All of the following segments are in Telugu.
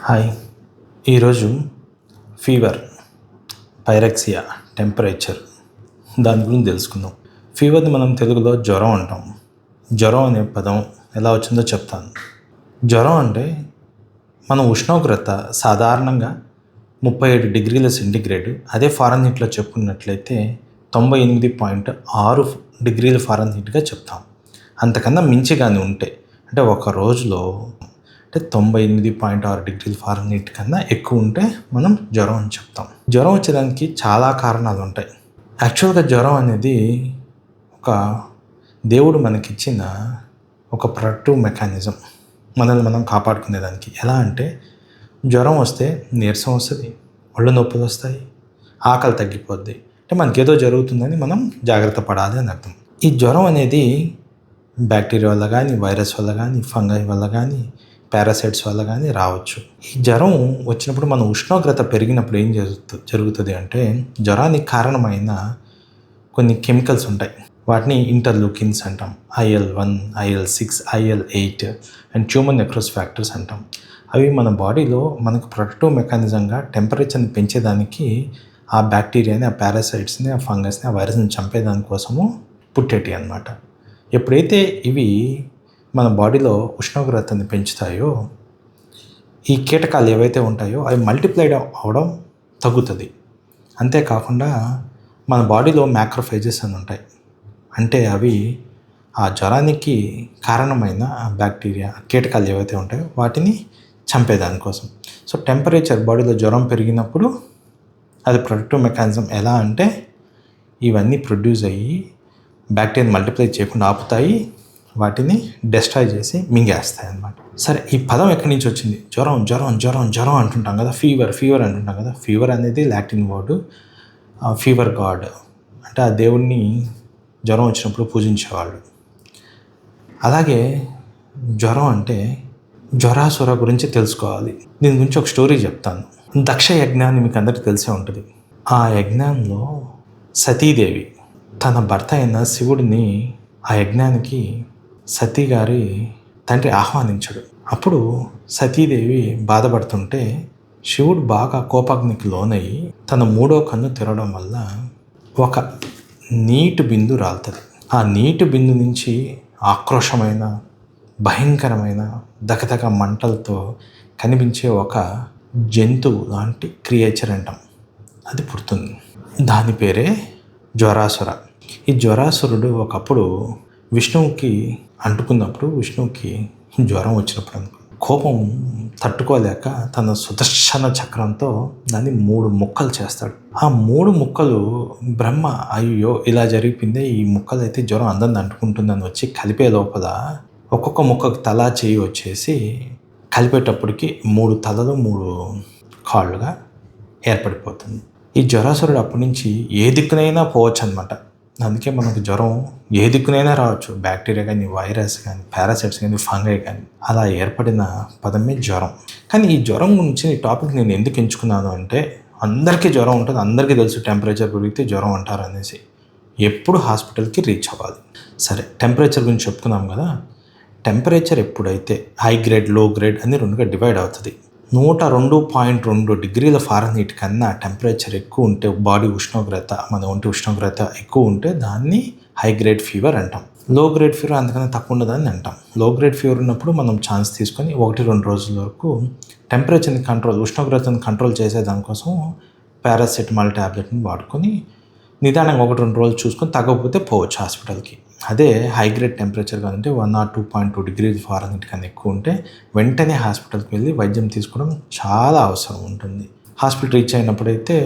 హాయ్. ఈరోజు ఫీవర్, పైరక్సియా, టెంపరేచర్ దాని గురించి తెలుసుకుందాం. ఫీవర్ని మనం తెలుగులో జ్వరం అంటాం. జ్వరం అనే పదం ఎలా వచ్చిందో చెప్తాను. జ్వరం అంటే మన ఉష్ణోగ్రత సాధారణంగా 37 డిగ్రీల సెంటీగ్రేడ్, అదే ఫారెన్హీట్లో చెప్పుకున్నట్లయితే 98.6 డిగ్రీల ఫారెన్హీట్గా చెప్తాం. అంతకన్నా మించి కానీ ఉంటే అంటే ఒక రోజులో 98.6 డిగ్రీల ఫారెన్హీట్ కన్నా ఎక్కువ ఉంటే మనం జ్వరం అని చెప్తాం. జ్వరం వచ్చేదానికి చాలా కారణాలు ఉంటాయి. యాక్చువల్గా జ్వరం అనేది ఒక దేవుడు మనకిచ్చిన ఒక ప్రొటెక్టివ్ మెకానిజం, మనల్ని మనం కాపాడుకునేదానికి. ఎలా అంటే జ్వరం వస్తే నీరసం వస్తుంది, ఒళ్ళు నొప్పులు వస్తాయి, ఆకలి తగ్గిపోద్ది. అంటే మనకేదో జరుగుతుందని మనం జాగ్రత్త పడాలి అని అర్థం. ఈ జ్వరం అనేది బ్యాక్టీరియా వల్ల కానీ, వైరస్ వల్ల కానీ, ఫంగై వల్ల కానీ, పారాసైట్స్ వల్ల కానీ రావచ్చు. ఈ జ్వరం వచ్చినప్పుడు మన ఉష్ణోగ్రత పెరిగినప్పుడు ఏం జరుగుతుంది అంటే జ్వరానికి కారణమైన కొన్ని కెమికల్స్ ఉంటాయి. వాటిని ఇంటర్లూకిన్స్ అంటాం. IL-1, IL-6, IL-8 and tumour నెక్రోస్ factors అంటాం. అవి మన బాడీలో మనకు ప్రొటెక్టివ్ మెకానిజంగా టెంపరేచర్ని పెంచేదానికి, ఆ బ్యాక్టీరియాని, ఆ పారాసైట్స్ని, ఆ ఫంగస్ని, ఆ వైరస్ని చంపేదానికోసము పుట్టేటి అన్నమాట. ఎప్పుడైతే ఇవి మన బాడీలో ఉష్ణోగ్రతని పెంచుతాయో, ఈ కీటకాలు ఏవైతే ఉంటాయో అవి మల్టిప్లైడ్ అవడం తగ్గుతుంది. అంతేకాకుండా మన బాడీలో మ్యాక్రోఫేజెస్ అని ఉంటాయి. అంటే అవి ఆ జ్వరానికి కారణమైన బ్యాక్టీరియా, కీటకాలు ఏవైతే ఉంటాయో వాటిని చంపేదానికోసం. సో టెంపరేచర్ బాడీలో జ్వరం పెరిగినప్పుడు అది ప్రొటెక్టివ్ మెకానిజం. ఎలా అంటే ఇవన్నీ ప్రొడ్యూస్ అయ్యి బ్యాక్టీరియా మల్టిప్లై చేయకుండా ఆపుతాయి, వాటిని డెస్ట్రాయ్ చేసి మింగేస్తాయి అన్నమాట. సరే, ఈ పదం ఎక్కడి నుంచి వచ్చింది? జ్వరం జ్వరం జ్వరం జ్వరం అంటుంటాం కదా, ఫీవర్ అంటుంటాం కదా. ఫీవర్ అనేది లాటిన్ వర్డ్, ఫీవర్ గాడ్ అంటే ఆ దేవుణ్ణి జ్వరం వచ్చినప్పుడు పూజించేవాళ్ళు. అలాగే జ్వరం అంటే జ్వరాసుర గురించి తెలుసుకోవాలి. దీని గురించి ఒక స్టోరీ చెప్తాను. దక్ష యజ్ఞాన్ని మీకు అందరికీ తెలిసే ఉంటుంది. ఆ యజ్ఞంలో సతీదేవి తన భర్త అయిన శివుడిని ఆ యజ్ఞానికి సతీ గారి తండ్రి ఆహ్వానించాడు. అప్పుడు సతీదేవి బాధపడుతుంటే శివుడు బాగా కోపాగ్నికి లోనయ్యి తన 3వ కన్ను తెరవడం వల్ల ఒక నీటి బిందు రాలుతుంది. ఆ నీటి బిందు నుంచి ఆక్రోషమైన, భయంకరమైన, దకదక మంటలతో కనిపించే ఒక జంతువు లాంటి క్రియేచర్ అంటాం, అది పుడుతుంది. దాని పేరే జ్వరాసుర. ఈ జ్వరాసురుడు ఒకప్పుడు విష్ణువుకి అంటుకున్నప్పుడు, విష్ణువుకి జ్వరం వచ్చినప్పుడు కోపం తట్టుకోలేక తన సుదర్శన చక్రంతో దాన్ని 3 ముక్కలు చేస్తాడు. ఆ 3 ముక్కలు బ్రహ్మ అయ్యో ఇలా జరిగిపోయిందే, ఈ ముక్కలు అయితే జ్వరం అందరిని అంటుకుంటుందని వచ్చి కలిపే లోపల ఒక్కొక్క ముక్కకు తల చేయి వచ్చేసి కలిపేటప్పటికి 3 తలలు 3 కాళ్ళుగా ఏర్పడిపోతుంది. ఈ జ్వరాసురుడు అప్పటి నుంచి ఏ దిక్కునైనా పోవచ్చు అనమాట. అందుకే మనకు జ్వరం ఏ దిక్కునైనా రావచ్చు. బ్యాక్టీరియా కానీ, వైరస్ కానీ, పారాసైట్స్ కానీ, ఫంగై కానీ, అలా ఏర్పడిన పదమే జ్వరం. కానీ ఈ జ్వరం గురించి ఈ టాపిక్ నేను ఎందుకు ఎంచుకున్నాను అంటే, అందరికీ జ్వరం ఉంటుంది, అందరికీ తెలుసు టెంపరేచర్ పెరిగితే జ్వరం అంటారు అనేసి. ఎప్పుడు హాస్పిటల్కి రీచ్ అవ్వాలి. సరే, టెంపరేచర్ గురించి చెప్పుకున్నాం కదా. టెంపరేచర్ ఎప్పుడైతే హై గ్రేడ్, లో గ్రేడ్ అని 2గా డివైడ్ అవుతుంది. 102.2 డిగ్రీల ఫారెన్హీట్ కన్నా టెంపరేచర్ ఎక్కువ ఉంటే, బాడీ ఉష్ణోగ్రత, మన ఒంటి ఉష్ణోగ్రత ఎక్కువ ఉంటే దాన్ని హై గ్రేడ్ ఫీవర్ అంటాం. లో గ్రేడ్ ఫీవర్ అంతకన్నా తక్కువ ఉండదని అంటాం. లో గ్రేడ్ ఫీవర్ ఉన్నప్పుడు మనం ఛాన్స్ తీసుకొని 1-2 రోజుల వరకు టెంపరేచర్ని కంట్రోల్, ఉష్ణోగ్రతను కంట్రోల్ చేసేదానికోసం పారాసెటమాల్ ట్యాబ్లెట్ని వాడుకొని నిదానంగా 1-2 రోజులు చూసుకొని తగ్గకపోతే పోవచ్చు హాస్పిటల్కి. అదే హై గ్రేడ్ టెంపరేచర్ కాదంటే 102.2 డిగ్రీల ఫారెన్హీట్ కన్నా ఎక్కువ ఉంటే వెంటనే హాస్పిటల్కి వెళ్ళి వైద్యం తీసుకోవడం చాలా అవసరం ఉంటుంది. హాస్పిటల్ రీచ్ అయినప్పుడైతే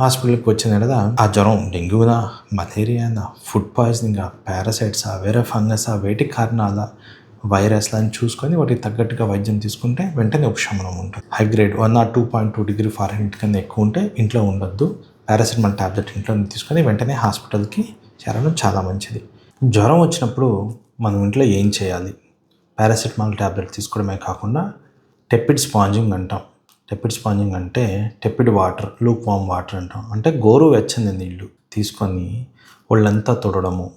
హాస్పిటల్కి వచ్చిన కదా ఆ జ్వరం డెంగ్యూనా, మలేరియానా, ఫుడ్ పాయిజనింగా, పారాసైట్సా, వేరే ఫంగసా, వేటి కారణాల, వైరస్లా అని చూసుకొని వాటికి తగ్గట్టుగా వైద్యం తీసుకుంటే వెంటనే ఉపశమనం ఉంటుంది. హై గ్రేడ్ 102.2 డిగ్రీ ఫారెన్హీట్ కన్నా ఎక్కువ ఉంటే ఇంట్లో ఉండొద్దు. పారాసెటమాల్ ట్యాబ్లెట్ ఇంట్లో తీసుకొని వెంటనే హాస్పిటల్కి చేరడం చాలా మంచిది. జ్వరం వచ్చినప్పుడు మనం ఇంట్లో ఏం చేయాలి? పారాసెటమాల్ ట్యాబ్లెట్ తీసుకోవడమే కాకుండా టెపిడ్ స్పాంజింగ్ అంటాం. టెపిడ్ స్పాంజింగ్ అంటే టెపిడ్ వాటర్, లూక్ వామ్ వాటర్ అంటాం. అంటే గోరువెచ్చని నీళ్ళు తీసుకొని ఒళ్ళంతా తొడడము,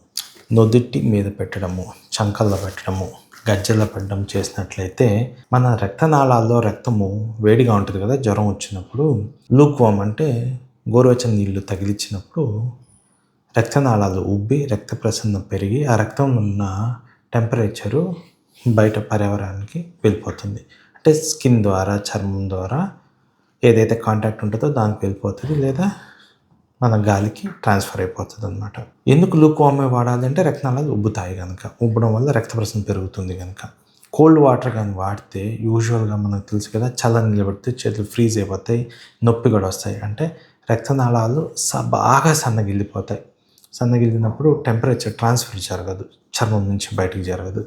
నొదిటి మీద పెట్టడము, చంకల్లో పెట్టడము, గజ్జల పడ్డం చేసినట్లయితే మన రక్తనాళాల్లో రక్తము వేడిగా ఉంటుంది కదా జ్వరం వచ్చినప్పుడు. లూక్వామ్ అంటే గోరువెచ్చని నీళ్లు తగిలించినప్పుడు రక్తనాళాలు ఉబ్బి రక్త ప్రసరణ పెరిగి ఆ రక్తంలో ఉన్న టెంపరేచరు బయట పర్యావరణానికి వెళ్ళిపోతుంది. అంటే స్కిన్ ద్వారా, చర్మం ద్వారా ఏదైతే కాంటాక్ట్ ఉంటుందో దానికి వెళ్ళిపోతుంది, లేదా మన గాలికి ట్రాన్స్ఫర్ అయిపోతుంది అనమాట. ఎందుకు లూక్వామే వాడాలి అంటే రక్తనాళాలు ఉబ్బుతాయి కనుక, ఉబ్బడం వల్ల రక్త ప్రసరణ పెరుగుతుంది కనుక. కోల్డ్ వాటర్ కానీ వాడితే యూజువల్గా మనకు తెలుసు కదా, చల్లని నిలబడితే చేతులు ఫ్రీజ్ అయిపోతాయి, నొప్పి కూడా వస్తాయి. అంటే రక్తనాళాలు బాగా సన్నగిల్లిపోతాయి. సన్నగిల్లినప్పుడు టెంపరేచర్ ట్రాన్స్ఫర్ జరగదు, చర్మం నుంచి బయటకు జరగదు.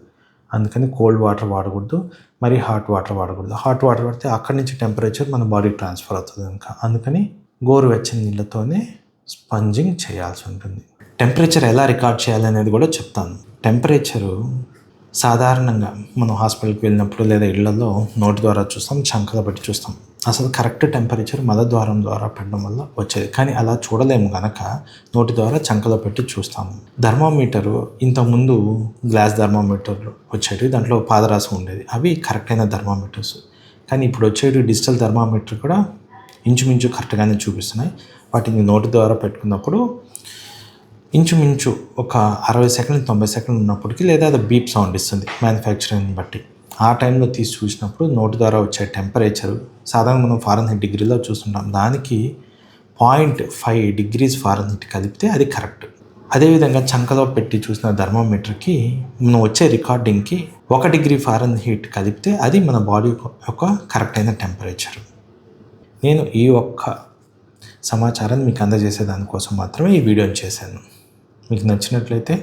అందుకని కోల్డ్ వాటర్ వాడకూడదు, మరి హాట్ వాటర్ వాడకూడదు. హాట్ వాటర్ పడితే అక్కడి నుంచి టెంపరేచర్ మన బాడీకి ట్రాన్స్ఫర్ అవుతుంది కనుక. అందుకని గోరువెచ్చని నీళ్ళతోనే స్పంజింగ్ చేయాల్సి ఉంటుంది. టెంపరేచర్ ఎలా రికార్డ్ చేయాలనేది కూడా చెప్తాను. టెంపరేచరు సాధారణంగా మనం హాస్పిటల్కి వెళ్ళినప్పుడు లేదా ఇళ్లలో నోటి ద్వారా చూస్తాం, చంకలో పెట్టి చూస్తాం. అసలు కరెక్ట్ టెంపరేచర్ మలద్వారం ద్వారా పెట్టడం వల్ల వచ్చేది, కానీ అలా చూడలేము కనుక నోటి ద్వారా చంకలో పెట్టి చూస్తాము. థర్మామీటరు ఇంతకుముందు గ్లాస్ థర్మామీటర్లు వచ్చేవి, దాంట్లో పాదరాశం ఉండేది, అవి కరెక్ట్ అయిన థర్మామీటర్స్. కానీ ఇప్పుడు వచ్చేవి డిజిటల్ థర్మామీటర్ కూడా ఇంచుమించు కరెక్ట్గానే చూపిస్తున్నాయి. వాటిని నోటి ద్వారా పెట్టుకున్నప్పుడు ఇంచుమించు ఒక 60 సెకండ్లు 90 సెకండ్లు ఉన్నప్పటికీ, లేదా అది బీప్ సౌండ్ ఇస్తుంది మ్యానుఫ్యాక్చరింగ్ బట్టి. ఆ టైంలో తీసి చూసినప్పుడు నోటి ద్వారా వచ్చే టెంపరేచరు సాధారణంగా మనం ఫారెన్హీట్ డిగ్రీలో చూస్తుంటాం, దానికి 0.5 డిగ్రీస్ ఫారెన్హీట్ కలిపితే అది కరెక్ట్. అదేవిధంగా చంకలో పెట్టి చూసిన థర్మామీటర్కి మనం వచ్చే రికార్డింగ్కి 1 డిగ్రీ ఫారెన్హీట్ కలిపితే అది మన బాడీ యొక్క కరెక్ట్ అయిన టెంపరేచర్. నేను ఈ ఒక్క సమాచారాన్ని మీకు అందజేసే దానికోసం మాత్రమే ఈ వీడియోని చేశాను. మీకు నచ్చినట్లయితే